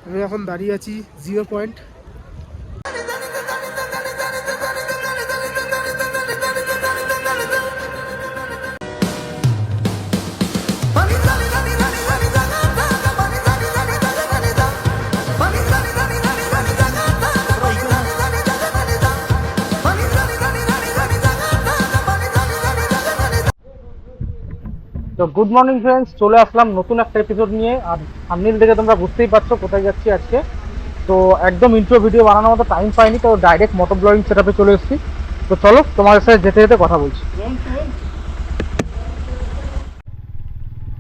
আমি এখন দাঁড়িয়ে আছি 0 পয়েন্ট। তো গুড মর্নিং ফ্রেন্ডস, চলে আসলাম নতুন একটা এপিসোড নিয়ে। আর থাম্বনেল দেখে তোমরা বুঝতেই পারছো কোথায় যাচ্ছি আজকে। তো একদম ইন্ট্রো ভিডিও বানানোর মতো টাইম পাইনি, তো ডাইরেক্ট মোটো ব্লগিং সেটআপে চলে এসেছি। তো চলো তোমাদের সাথে যেতে যেতে কথা বলছি।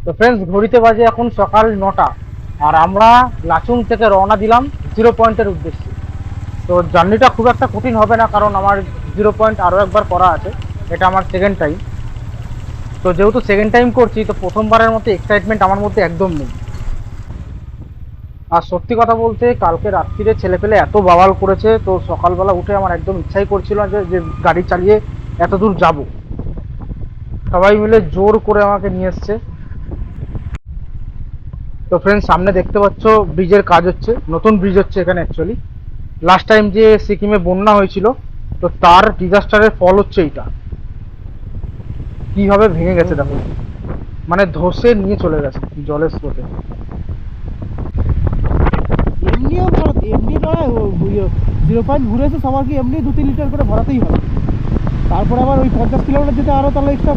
তো ফ্রেন্ডস, ঘড়িতে বাজে এখন সকাল 9টা, আর আমরা লাচুং থেকে রওনা দিলাম 0 পয়েন্টের উদ্দেশ্যে। তো জার্নিটা খুব একটা কঠিন হবে না, কারণ আমার 0 পয়েন্ট আরও একবার করা আছে। এটা আমার সেকেন্ড টাইম। তো যেহেতু সেকেন্ড টাইম করছি, তো প্রথমবারের মতো এক্সাইটমেন্ট আমার মধ্যে একদম নেই। আর সত্যি কথা বলতে, কালকে রাত্রিরে ছেলেপেলে এত বাওয়াল করেছে, তো সকালবেলা উঠে আমার একদম ইচ্ছাই করছিল না যে গাড়ি চালিয়ে এত দূর যাব। সবাই মিলে জোর করে আমাকে নিয়ে এসছে। তো ফ্রেন্ডস, সামনে দেখতে পাচ্ছ ব্রিজের কাজ হচ্ছে, নতুন ব্রিজ হচ্ছে এখানে অ্যাকচুয়ালি। লাস্ট টাইম যে সিকিমে বন্যা হয়েছিল, তো তার ডিজাস্টারের ফল হচ্ছে এইটা। কিভাবে ভেঙে গেছে দেখো, মানে ধসে নিয়ে চলে গেছে জলের স্রোতে। এমনিও এমনি নয়, 0 পয়েন্ট ঘুরেছে, সবার কি এমনি 2-3 লিটার করে ভরাতেই হবে। তারপরে আবার ওই 50 কিলোমিটার যেতে আরও তাহলে এক্সট্রা।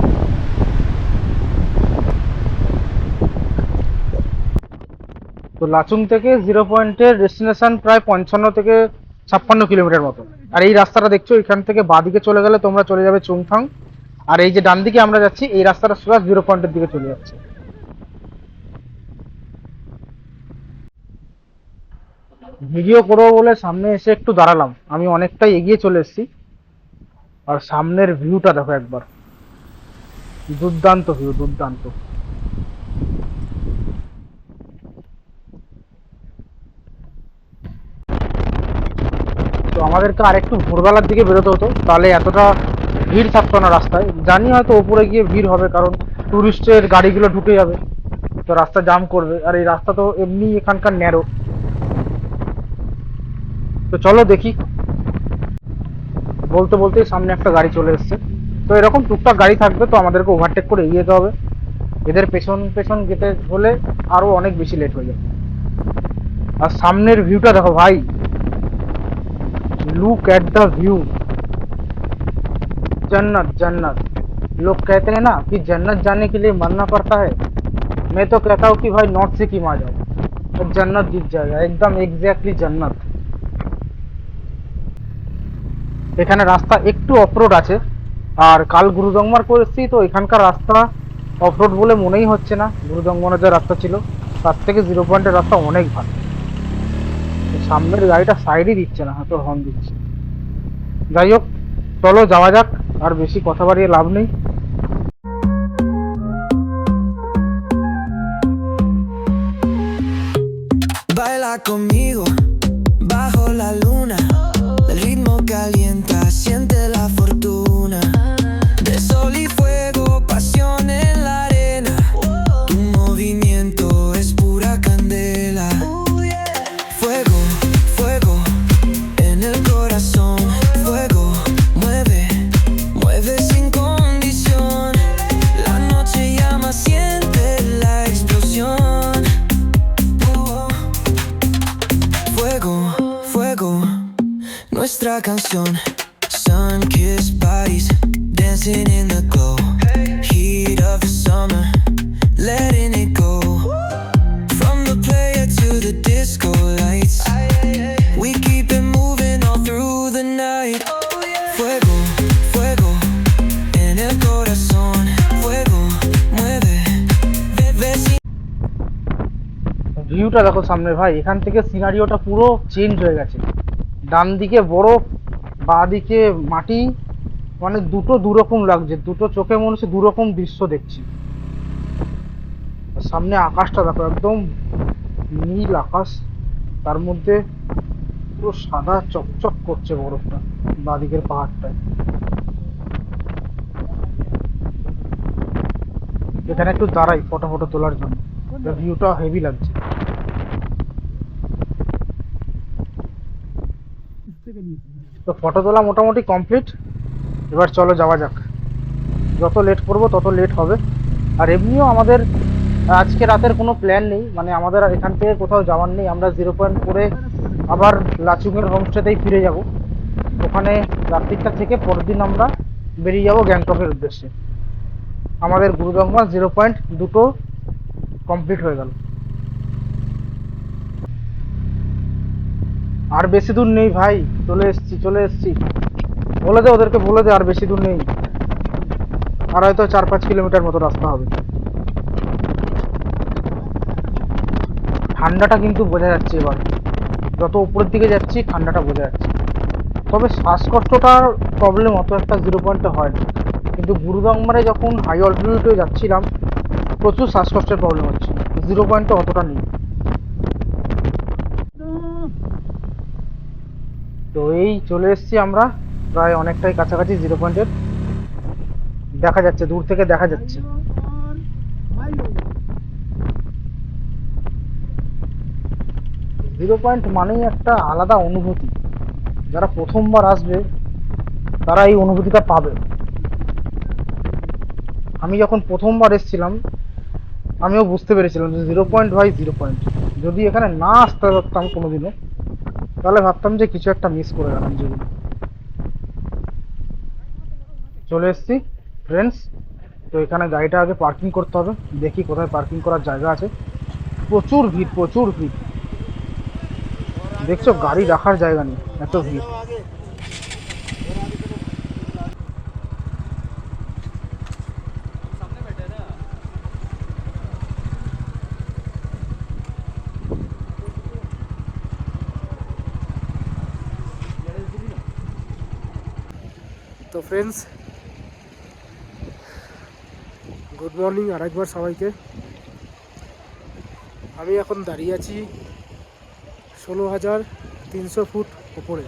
তো লাচুং থেকে 0 পয়েন্টের ডেস্টিনেশন প্রায় 55 থেকে 56 কিলোমিটার মতো। আর এই রাস্তাটা দেখছো, এখান থেকে বাঁদিকে চলে গেলে তোমরা চলে যাবে চুংথাং। আর এই যে ডান দিকে আমরা যাচ্ছি, এই রাস্তাটা সোজা 0 পয়েন্টের দিকে চলে যাচ্ছে। ভিডিও করবো বলে সামনে এসে একটু দাঁড়ালাম, আমি অনেকটাই এগিয়ে চলে এসেছি। আর সামনের ভিউটা দেখো একবার, দুর্দান্ত ভিউ, দুর্দান্ত। তো আমাদেরকে আর একটু ভোরবেলার দিকে বেরোতে হতো, তাহলে এতটা ভিড় থাকতো না রাস্তায়। জানি হয়তো ওপরে গিয়ে ভিড় হবে, কারণ টুরিস্টের গাড়িগুলো ঢুকে যাবে, তো রাস্তা জাম করবে। আর এই রাস্তা তো এমনি এখানকার ন্যারো। তো চলো দেখি। বলতে বলতেই সামনে একটা গাড়ি চলে এসছে। তো এরকম টুকটাক গাড়ি থাকবে, তো আমাদেরকে ওভারটেক করে এগিয়ে যেতে হবে। এদের পেছন পেছন যেতে হলে আরো অনেক বেশি লেট হয়ে যাবে। আর সামনের ভিউটা দেখো ভাই, लुक एट द व्यू। जन्नत जन्नत। लोग कहते हैं ना कि जन्नत जाने के लिए मरना पड़ता है। मैं तो कहता हूँ कि भाई नॉर्थ सिक्किम आ जाओ, तो जन्नत जीत जाएगा, एकदम एग्जैक्टली जन्नत। এখানে রাস্তা একটু অফরোড আছে। আর কাল গুরুদংমার করেছি, তো এখানকার রাস্তা অফরোড বলে মনেই হচ্ছে না। গুরুদংমানের যে রাস্তা ছিল, তার থেকে 0 পয়েন্টের রাস্তা অনেক ভালো। সামনের গাড়িটা সাইডই দিচ্ছে না, হয়তো হর্ন দিচ্ছে। যাই হোক, চলো যাওয়া যাক, আর বেশি কথা বাড়িয়ে লাভ নেই। Baila conmigo bajo la luna, el ritmo calienta, siente la fortuna de sol y fuego, pasión en la arena, tu movimiento es pura candela, fuego, fuego en el corazón, fuego, mueve, mueve sin condición, la noche llama, siente la explosión. Fuego, fuego, nuestra canción. Sun-kissed bodies dancing in the glow. Heat of the summer, letting it go. From the player to the disco lights, we keep it moving all through the night. Fuego, fuego en el corazón. Fuego, mueve, bebé sin. ভিউটা দেখো সামনে ভাই, এখান থেকে সিনারিওটা পুরো change হয়ে গেছে। ডান দিকে বরফ, বাঁ দিকে মাটি, মানে দুটো দুরকম লাগছে, দুটো চোখে মনে হচ্ছে দুরকম দৃশ্য দেখছি। আর সামনে আকাশটা দেখো, একদম নীল আকাশ, তার মধ্যে পুরো সাদা চকচক করছে বরফটা বাঁ দিকের পাহাড়টায়। এখানে একটু দাঁড়াই ফটো ফটো তোলার জন্য, ভিউটা হেভি লাগছে। থেকে নিয়েছি। তো ফটো তোলা মোটামুটি কমপ্লিট। এবার চলো যাওয়া যাক। যত লেট করব তত লেট হবে। আর এমনিও আমাদের আজকে রাতের কোনো প্ল্যান নেই, মানে আমাদের এখান থেকে কোথাও যাওয়ার নেই। আমরা 0 পয়েন্ট করে আবার লাচুংয়ের হোমস্টেতেই ফিরে যাব। ওখানে রাত্রিটা থেকে পরের দিন আমরা বেরিয়ে যাব গ্যাংটকের উদ্দেশ্যে। আমাদের গুরুদংমা 0 পয়েন্ট দুটো কমপ্লিট হয়ে গেল। আর বেশি দূর নেই ভাই, চলে এসছি। বলে দে ওদেরকে, বলে দে আর বেশি দূর নেই। আর হয়তো 4-5 কিলোমিটার মতো রাস্তা হবে। ঠান্ডাটা কিন্তু বোঝা যাচ্ছে এবার, যত উপরের দিকে যাচ্ছি ঠান্ডাটা বোঝা যাচ্ছে। তবে শ্বাসকষ্টটার প্রবলেম অত একটা 0 পয়েন্টে হয় না, কিন্তু গুরুদংমারে যখন হাই অল্টিটিউডে যাচ্ছিলাম প্রচুর শ্বাসকষ্টের প্রবলেম হচ্ছে। 0 পয়েন্টে অতটা নেই। তো এই চলে এসেছি আমরা, প্রায় অনেকটাই কাছাকাছি 0 পয়েন্টের। দেখা যাচ্ছে, দূর থেকে দেখা যাচ্ছে। 0 পয়েন্ট মানেই একটা আলাদা অনুভূতি। যারা প্রথমবার আসবে তারা এই অনুভূতিটা পাবে। আমি যখন প্রথমবার এসেছিলাম আমিও বুঝতে পেরেছিলাম যে 0 পয়েন্ট ভাই 0 পয়েন্ট। যদি এখানে না আসতে পারতাম কোনোদিনও, তাহলে ভাবতাম যে কিছু একটা মিস করে গেলাম জীবনে। চলে এসেছি ফ্রেন্ডস। তো এখানে গাড়িটা আগে পার্কিং করতে হবে, দেখি কোথায় পার্কিং করার জায়গা আছে। প্রচুর ভিড়। দেখছো গাড়ি রাখার জায়গা নেই, এত ভিড়। তো ফ্রেন্ডস, গুড মর্নিং আরেকবার সবাইকে। আমি এখন দাঁড়িয়ে আছি 16,300 ফুট উপরে।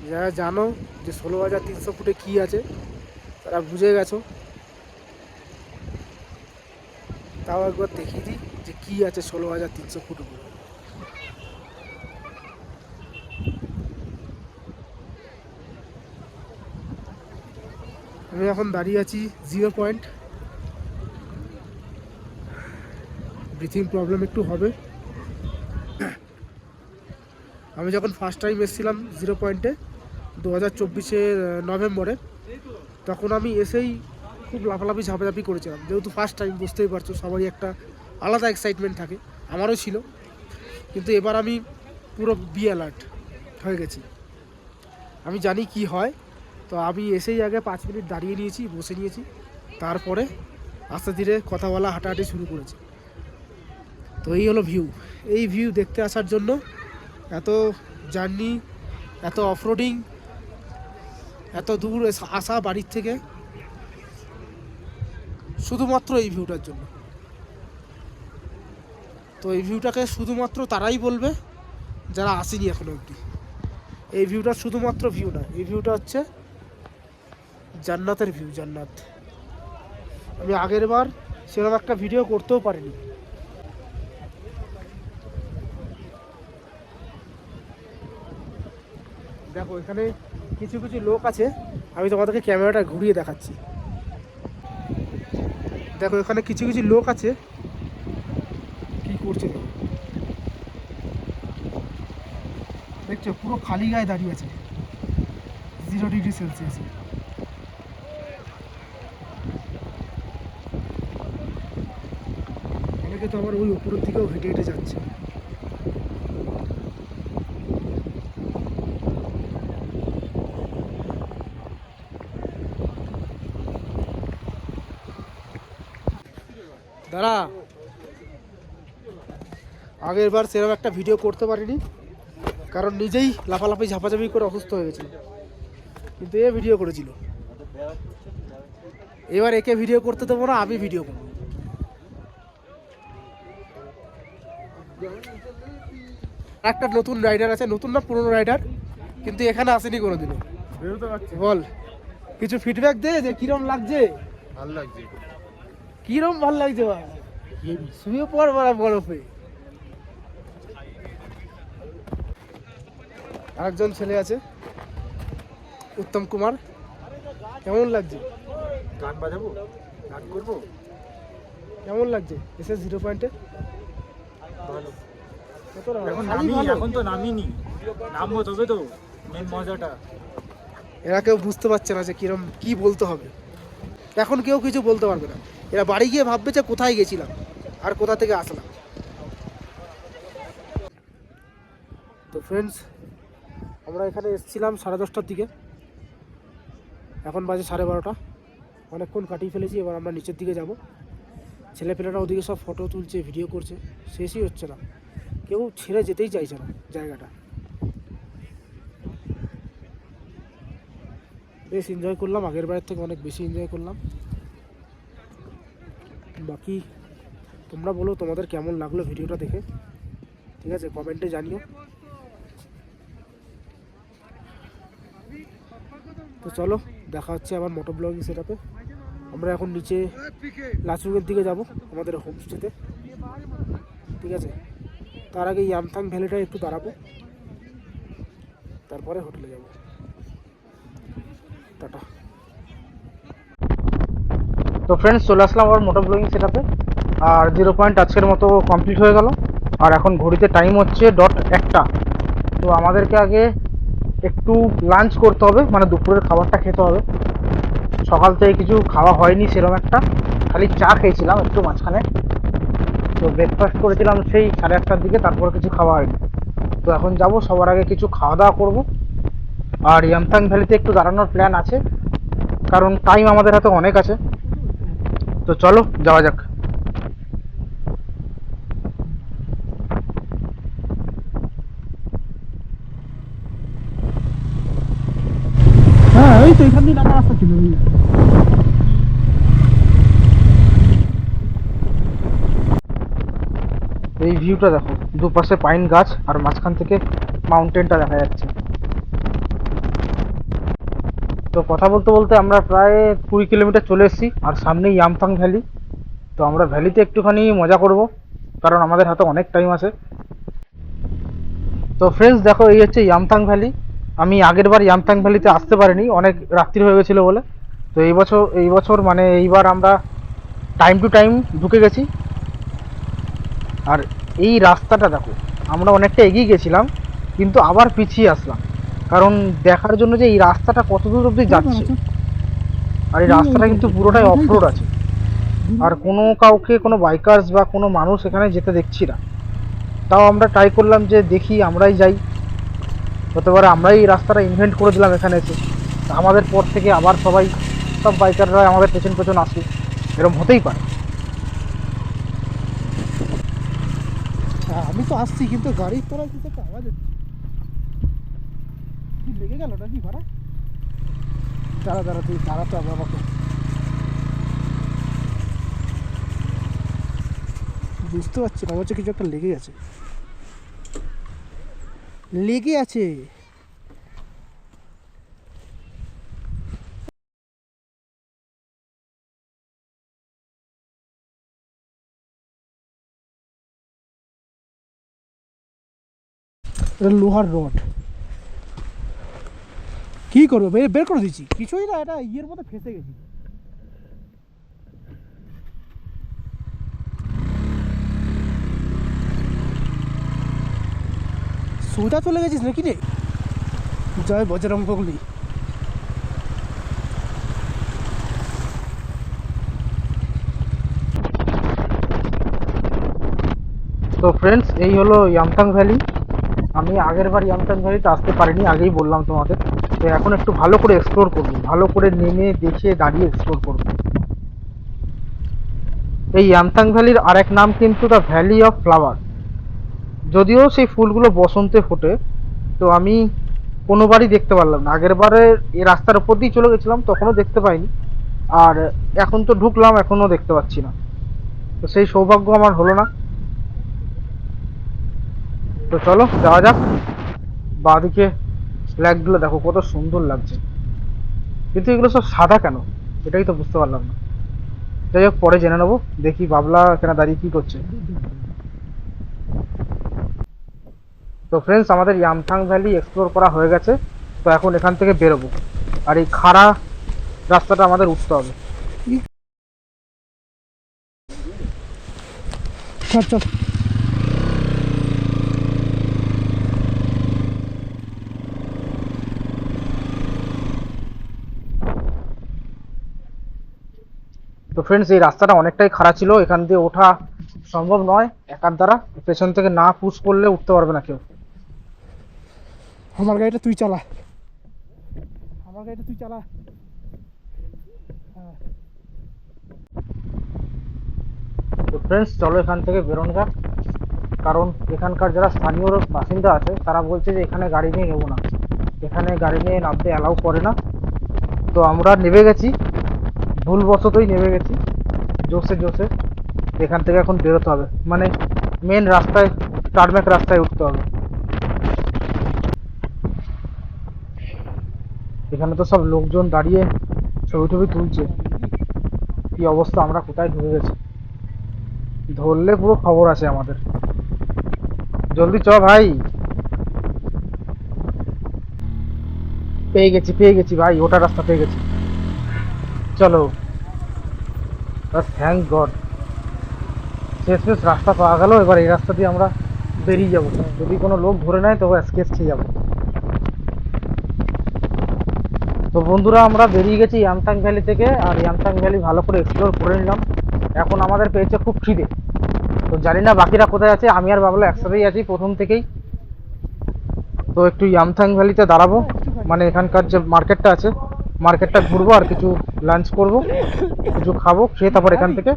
যারা জানো যে 16,300 ফুটে কী আছে তারা বুঝে গেছো, তাও একবার দেখিয়ে দিই যে কী আছে 16,300 ফুট উপরে। আমি এখন দাঁড়িয়ে আছি 0 পয়েন্ট। ব্রিথিং প্রবলেম একটু হবে। আমি যখন ফার্স্ট টাইম এসেছিলাম 0 পয়েন্টে 2024-এর নভেম্বরে, তখন আমি এসেই খুব লাফালাফি ঝাপাঝাপি করেছিলাম। যেহেতু ফার্স্ট টাইম, বুঝতেই পারছো সবারই একটা আলাদা এক্সাইটমেন্ট থাকে, আমারও ছিল। কিন্তু এবার আমি পুরো বি অ্যালার্ট হয়ে গেছি, আমি জানি কি হয়। তো আমি এসেই আগে 5 মিনিট দাঁড়িয়ে নিয়েছি, বসে নিয়েছি, তারপরে আস্তে ধীরে কথা বলা হাঁটাহাঁটি শুরু করেছি। তো এই হলো ভিউ। এই ভিউ দেখতে আসার জন্য এত জার্নি, এত অফরোডিং, এত দূর আসা বাড়ির থেকে, শুধুমাত্র এই ভিউটার জন্য। তো এই ভিউটাকে শুধুমাত্র তারাই বলবে যারা আসেনি এখনো অবধি। এই ভিউটা শুধুমাত্র ভিউ না, এই ভিউটা হচ্ছে জান্নাতের ভিউ, জান্নাত। আমি আগের বার সেরকম একটা ভিডিও করতেও পারিনি। দেখো এখানে কিছু কিছু লোক আছে, আমি তোমাদেরকে ক্যামেরাটা ঘুরিয়ে দেখাচ্ছি। দেখো এখানে কিছু কিছু লোক আছে, কি করছে দেখছো, পুরো খালি গায়ে দাঁড়িয়ে আছে 0 ডিগ্রি সেলসিয়াসে। অনেকে তো আবার ওই উপরের দিকেও হেঁটে হেঁটে যাচ্ছে। দাঁড়া, আগের বার সেরকম একটা ভিডিও করতে পারিনি, কারণ নিজেই লাফালাফি ঝাপাঝাপি করে অসুস্থ হয়ে গেছিল। কিন্তু এ ভিডিও করেছিল। এবার একে ভিডিও করতে দেবো না, আমি ভিডিও করবো। একটা নতুন রাইডার আছে, নতুন না পুরনো রাইডার, কিন্তু এখানে আসেনি কোনোদিনও। বল কিছু ফিডব্যাক দে যে কিরম লাগছে। ভালো লাগছে। কিরম ভালো লাগছে ভাই, শুয়ে পড় বরফে। আরেকজন ছেলে আছে উত্তম কুমার। কেমন লাগছে? গান বাজাবো, গান করবো। কেমন লাগছে এসে 0 পয়েন্টে? ভালো। কত না এখন খালি নামি, ভালো। এখন তো নামিনি, নামবো তবে তো মেন মজাটা। এরা কেউ বুঝতে পারছে না যে কিরম কি বলতে হবে। এখন কেউ কিছু বলতে পারবে না। এরা বাড়ি গিয়ে ভাববে যে কোথায় গেছিলাম আর কোথা থেকে আসলাম। তো ফ্রেন্ডস, আমরা এখানে এসেছিলাম 10:30টার দিকে, এখন বাজে 12:30। অনেকক্ষণ কাটিয়ে ফেলেছি। এবার আমরা নিচের দিকে যাব। ছেলেপেলেরা ওদিকে সব ফটো তুলছে, ভিডিও করছে, শেষই হচ্ছে না। কেউ ছেড়ে যেতেই চাইছে না জায়গাটা। বেশ এনজয় করলাম, আগের বারের থেকে অনেক বেশি এনজয় করলাম। বাকি তোমরা বলো তোমাদের কেমন লাগলো ভিডিওটা দেখে, ঠিক আছে? কমেন্টে জানিও। তো চলো, দেখা হচ্ছে আবার মোটো ব্লগিং সেটআপে। আমরা এখন নিচে লাচুংয়ের দিকে যাব, আমাদের হোমস্টেতে, ঠিক আছে? তার আগে ইয়ামথাং ভ্যালিটা একটু দাঁড়াবো, তারপরে হোটেলে যাব। টাটা। তো ফ্রেন্ডস, চলে আসলাম আবার মোটো ব্লগিং সেটআপে। আর 0 পয়েন্ট আজকের মতো কমপ্লিট হয়ে গেল। আর এখন ঘড়িতে টাইম হচ্ছে 1:00। তো আমাদেরকে আগে একটু লাঞ্চ করতে হবে, মানে দুপুরের খাবারটা খেতে হবে। সকাল থেকে কিছু খাওয়া হয়নি সেরকম একটা, খালি চা খেয়েছিলাম একটু মাঝখানে। তো ব্রেকফাস্ট করেছিলাম সেই 8:30টার দিকে, তারপর কিছু খাওয়া হয়নি। তো এখন যাব, সবার আগে কিছু খাওয়া দাওয়া করবো। আর ইয়ামথাং ভ্যালিতে একটু দাঁড়ানোর প্ল্যান আছে, কারণ টাইম আমাদের হাতে অনেক আছে। তো চলো যাওয়া যাক। হ্যাঁ, ওই তো এখান দিয়ে নামা রাস্তা ছিল। এই ভিউটা দেখো, দুপাশে পাইন গাছ আর মাঝখান থেকে মাউন্টেনটা দেখা যাচ্ছে। তো কথা বলতে বলতে আমরা প্রায় 20 কিলোমিটার চলে এসেছি, আর সামনেই ইয়ামথাং ভ্যালি। তো আমরা ভ্যালিতে একটুখানি মজা করব, কারণ আমাদের হাতে অনেক টাইম আছে। তো ফ্রেন্ডস দেখো, এই হচ্ছে ইয়ামথাং ভ্যালি। আমি আগের বার ইয়ামথাং ভ্যালিতে আসতে পারিনি, অনেক রাত্রি হয়ে গেছিলো বলে। তো এই বছর মানে এইবার আমরা টাইম টু টাইম ঢুকে গেছি। আর এই রাস্তাটা দেখো, আমরা অনেকটা এগিয়ে গেছিলাম কিন্তু আবার পিছিয়ে আসলাম, কারণ দেখার জন্য যে এই রাস্তাটা কত দূর অবধি যাচ্ছে। আর এই রাস্তাটা কিন্তু পুরোটাই অফরোড আছে, আর কাউকে কোনো বাইকার্স বা কোনো মানুষ এখানে যেতে দেখছি না। তাও আমরা ট্রাই করলাম যে দেখি আমরাই যাই, হতে পারে আমরাই এই রাস্তাটা ইনভেন্ট করে দিলাম এখানে এসে। আমাদের পর থেকে আবার সব বাইকাররা আমাদের পেছন পেছন আসুক, এরকম হতেই পারে। হ্যাঁ, আমি তো আসছি, কিন্তু গাড়ির তোরা কিছু একটা আওয়াজ হচ্ছে। কি লেগে গেল নাকি ভাড়া? দাঁড়া তুই দাঁড়াতে হবে আমাকে। বুঝতে পারছি না, হচ্ছে কিছু একটা লেগে আছে। এটা লোহার রড। কি করবো, বের করে দিচ্ছি। কিছুই না, এটা ইয়ের মধ্যে ফেসে গেছি। সোজা চলে গেছিস নাকি রে? জয় বজরং বলি। তো ফ্রেন্ডস, এই হলো ইয়ামথাং ভ্যালি। আমি আগের বার ইয়ামথাং ভ্যালিতে আসতে পারিনি, আগেই বললাম তোমাদের। তো এখন একটু ভালো করে এক্সপ্লোর করবো, ভালো করে নেমে দেখে দাঁড়িয়ে এক্সপ্লোর করবো। এই ইয়ামথাং ভ্যালির আরেক নাম কিন্তু দ্য ভ্যালি অফ ফ্লাওয়ার। যদিও সেই ফুলগুলো বসন্তে ফোটে, তো আমি কোনোবারই দেখতে পারলাম না। আগের বারে এই রাস্তার উপর দিয়ে চলে গেছিলাম, তখনও দেখতে পাইনি। আর এখন তো ঢুকলাম, এখনও দেখতে পাচ্ছি না। তো সেই সৌভাগ্য আমার হলো না। তো চলো যাওয়া যাক। বাঁদিকে ফ্ল্যাগগুলো দেখো কত সুন্দর লাগছে, কিন্তু এগুলো সব সাদা কেন, এটাই তো বুঝতে পারলাম না। যাই হোক, পরে জেনে নেবো। দেখি বাবলা এখানে দাঁড়িয়ে কি করছে। তো ফ্রেন্ডস, আমাদের ইয়ামথাং ভ্যালি এক্সপ্লোর করা হয়ে গেছে। তো এখন এখান থেকে বেরোবো, আর এই খাড়া রাস্তাটা আমাদের উঠতে হবে। চল চল। তো ফ্রেন্ডস, এই রাস্তাটা অনেকটাই খারাপ ছিল, এখান দিয়ে ওঠা সম্ভব নয় একার দ্বারা। পেছন থেকে না পুশ করলে উঠতে পারবে না কেউ। আমার গাড়িটা তুই চালা, আমার গাড়িটা তুই চালা। তো ফ্রেন্ডস, চলো এখান থেকে বেরোনো যাক, কারণ এখানকার যারা স্থানীয় বাসিন্দা আছে তারা বলছে যে এখানে গাড়ি নিয়ে নেবো না, এখানে গাড়ি নিয়ে নামতে অ্যালাউ করে না। তো আমরা নেমে গেছি, ভুলবশতই নেমে গেছি জোসে জোসে। এখান থেকে এখন বেরোতে হবে, মানে মেন রাস্তায়, টারম্যাক রাস্তায় উঠতে হবে। এখানে তো সব লোকজন দাঁড়িয়ে ছবি টবি তুলছে। কি অবস্থা, আমরা কোথায় ঢুকে গেছি, ধরলে পুরো খবর আছে আমাদের। জলদি চ ভাই। পেয়ে গেছি ভাই, ওটা রাস্তা পেয়ে গেছি। চলো, বাস থ্যাংক গড, শেষ রাস্তা পাওয়া গেল। এবার এই রাস্তা দিয়ে আমরা বেরিয়ে যাবো, যদি কোনো লোক ধরে নেয় তবে স্কেচ খেয়ে যাবো। তো বন্ধুরা, আমরা বেরিয়ে গেছি ইয়ামথাং ভ্যালি থেকে, আর ইয়ামথাং ভ্যালি ভালো করে এক্সপ্লোর করে নিলাম। এখন আমাদের পেয়েছে খুব খিদে। তো জানি না বাকিরা কোথায় আছে, আমি আর বাবলা একসাথেই আছি প্রথম থেকেই। তো একটু ইয়ামথাং ভ্যালিতে দাঁড়াবো, মানে এখানকার যে মার্কেটটা আছে মার্কেটটা ঘুরবো, আর কিছু লাঞ্চ করব, কিছু খাবো, খেয়ে তারপর এখান থেকে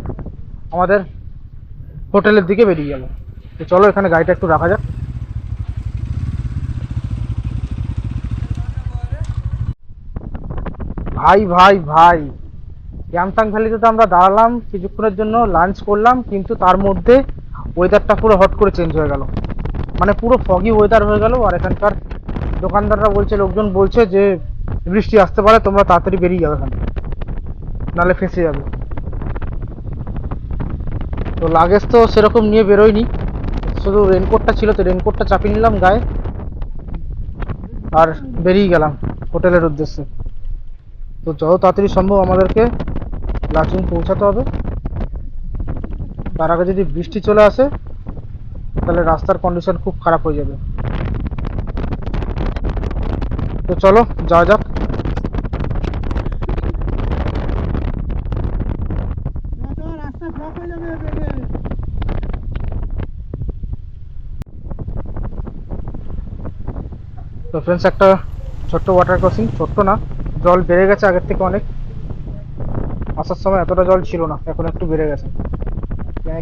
আমাদের হোটেলের দিকে বেরিয়ে যাবো। তো চলো এখানে গাড়িটা একটু রাখা যাক। ভাই ভাই ভাই, ইয়ামথাং ভ্যালিতে তো আমরা দাঁড়ালাম কিছুক্ষণের জন্য, লাঞ্চ করলাম, কিন্তু তার মধ্যে ওয়েদারটা পুরো হট করে চেঞ্জ হয়ে গেল, মানে পুরো ফগি ওয়েদার হয়ে গেল। আর এখানকার দোকানদাররা বলছে, লোকজন বলছে যে বৃষ্টি আসতে পারে, তোমরা তাড়াতাড়ি বেরিয়ে যাবে এখানে, নাহলে ফেঁসে যাবে। তো লাগেজ তো সেরকম নিয়ে বেরোয়নি, শুধু রেনকোটটা ছিল, তো রেনকোটটা চাপিয়ে নিলাম গায়ে, আর বেরিয়ে গেলাম হোটেলের উদ্দেশ্যে। তো যত তাড়াতাড়ি সম্ভব আমাদেরকে লাচুং পৌঁছাতে হবে। তার আগে যদি বৃষ্টি চলে আসে তাহলে রাস্তার কন্ডিশন খুব খারাপ হয়ে যাবে। তো চলো যাওয়া যাক। রাস্তা ব্লক হয়ে যাবে। তো ফ্রেন্ডস, একটা ছোট্ট ওয়াটার ক্রসিং, ছোট্ট না, জল বেড়ে গেছে আগের থেকে অনেক। আসার সময় এতটা জল ছিল না, এখন একটু বেড়ে গেছে,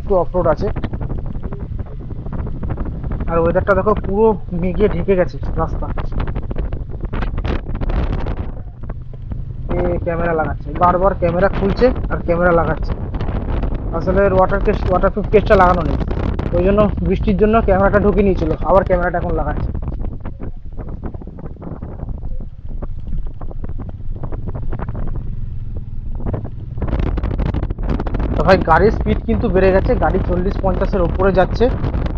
একটু অফরোড আছে। আর ওয়েদারটা দেখো, পুরো মেঘে ঢেকে গেছে রাস্তা। ক্যামেরা লাগাচ্ছে, বারবার ক্যামেরা খুলছে আর ক্যামেরা লাগাচ্ছে। আসলে ওয়াটারপ্রুফ কেসটা লাগানো নেই, ওই জন্য বৃষ্টির জন্য ক্যামেরাটা ঢুকে নিয়েছিল, আবার ক্যামেরাটা এখন লাগাচ্ছে। তো ভাই, গাড়ির স্পিড কিন্তু বেড়ে গেছে, গাড়ি 40-50-এর ওপরে যাচ্ছে,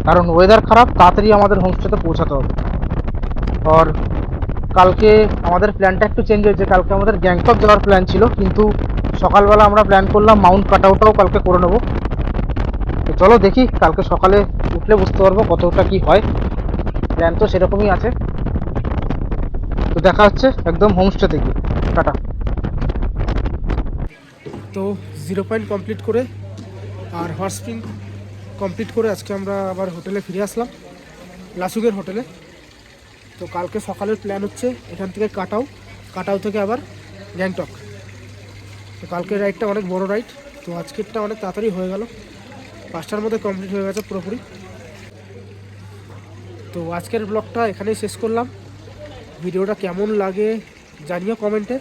কারণ ওয়েদার খারাপ, তাড়াতাড়ি আমাদের হোমস্টেতে পৌঁছাতে হবে। আর কালকে আমাদের প্ল্যানটা একটু চেঞ্জ হয়েছে, কালকে আমাদের গ্যাংটক যাওয়ার প্ল্যান ছিল, কিন্তু সকালবেলা আমরা প্ল্যান করলাম মাউন্ট কাটাউটাও কালকে করে নেবো। তো চলো দেখি, কালকে সকালে উঠলে বুঝতে পারবো কতটা কি হয়। প্ল্যান তো সেরকমই আছে। তো দেখা হচ্ছে একদম হোমস্টে থেকে, টাটা। তো 0 পয়েন্ট কমপ্লিট করে আর হট স্প্রিং কমপ্লিট করে আজকে আমরা আবার হোটেলে ফিরে আসলাম, লাচুংয়ের হোটেলে। তো কালকে সকালের প্ল্যান হচ্ছে এখান থেকে কাটাও থেকে আবার গ্যাংটক। তো কালকের রাইডটা অনেক বড় রাইড, তো আজকেরটা অনেক তাড়াতাড়ি হয়ে গেল, 5টার মধ্যে কমপ্লিট হয়ে গেছে পুরোপুরি। তো আজকের ব্লগটা এখানেই শেষ করলাম। ভিডিওটা কেমন লাগে জানিও কমেন্টে,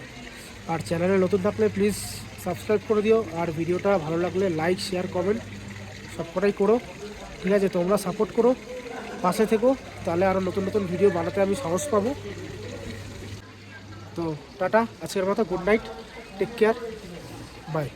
আর চ্যানেলে নতুন থাকলে প্লিজ সাবস্ক্রাইব করে দিও, আর ভিডিওটা ভালো লাগলে লাইক শেয়ার কমেন্ট সবকটাই করো, ঠিক আছে? তোমরা সাপোর্ট করো, পাশে থেকো, তাহলে আরও নতুন নতুন ভিডিও বানাতে আমি সাহস পাবো। তো টাটা, আজকের মতো good night, take care, by.